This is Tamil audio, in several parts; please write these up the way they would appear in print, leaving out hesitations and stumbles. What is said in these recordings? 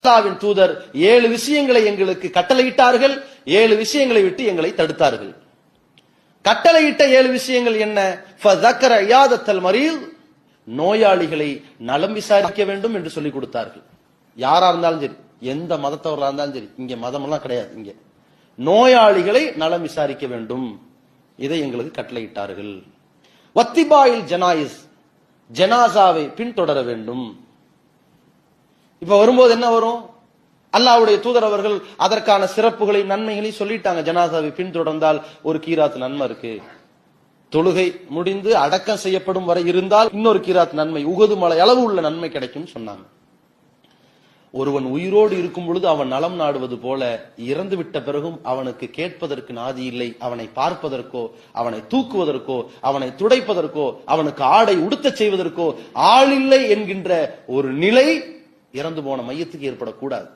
அல்லாஹ்வின் தூதர் 7 விஷயங்களை எங்களுக்கு கட்டளையிட்டார்கள், 7 விஷயங்களை விட்டு எங்களை தடுத்தார்கள். கட்டளையிட்ட 7 விஷயங்கள் என்ன? ஃபذكر عيادة المريض, நோயாளிகளை நலம் விசாரிக்க வேண்டும் என்று சொல்லிக் கொடுத்தார்கள். யாரா இருந்தாலும் சரி, எந்த மதத்தவரா இருந்தாலும் சரி, இங்க மதமெல்லாம் கிடையாது. இங்க நோயாளிகளை நலம் விசாரிக்க வேண்டும், இதை எங்களுக்கு கட்டளையிட்டார்கள். வத்திபாயில் ஜனாயிஸ், ஜனாசாவை பின்தொடர வேண்டும். இப்ப வரும்போது என்ன வரும்? அல்லாஹ்வுடைய தூதர் அவர்கள் அதற்கான சிறப்புகளை நன்மைகளை சொல்லிட்டாங்க. ஜனாசாவை பின்தொடர்ந்தால் ஒரு கீராத் நன்மை இருக்கு. தொழுகை முடிந்து அடக்கம் செய்யப்படும் வரை இருந்தால் இன்னொரு கீராத் நன்மை, உகது மலை அளவு உள்ள நன்மை கிடைக்கும் சொன்னாங்க. ஒருவன் உயிரோடு இருக்கும் பொழுது அவன் நலம் நாடுவது போல, இறந்து விட்ட பிறகும் அவனுக்கு கேட்பதற்கு நாதி இல்லை. அவனை பார்ப்பதற்கோ, அவனை தூக்குவதற்கோ, அவனை துடைப்பதற்கோ, அவனுக்கு ஆடை உடுத்தச் செய்வதற்கோ ஆளில்லை என்கின்ற ஒரு நிலை இறந்து போன மையத்துக்கு ஏற்படக்கூடாது.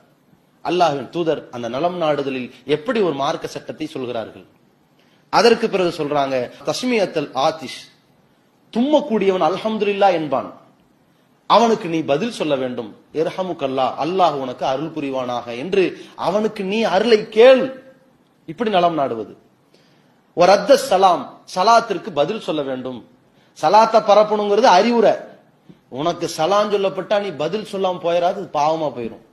அல்லாஹ்வின் தூதர் அந்த நலம் நாடுதலில் எப்படி ஒரு மார்க்க சட்டத்தை சொல்கிறார்கள். அதற்கு பிறகு சொல்றாங்க, தஸ்மியத்தல் ஆதிஷ், தும்மக்கூடியவன் அல்ஹம்துலில்லாஹ் என்பான், அவனுக்கு நீ பதில் சொல்ல வேண்டும். இர்ஹமுக்கல்லாஹ், அல்லாஹ் உனக்கு அருள் புரிவானாக என்று அவனுக்கு நீ அருளை கேள். இப்படி நலம் நாடுவது. ஒரு ரத்த சலாம், சலாத்திற்கு பதில் சொல்ல வேண்டும். சலாத்தை பரப்பணுங்கிறது அறிவுரை. உனக்கு சலாம் சொல்லப்பட்டா நீ பதில் சொல்லாம போயிடாது, பாவமா போயிடும்.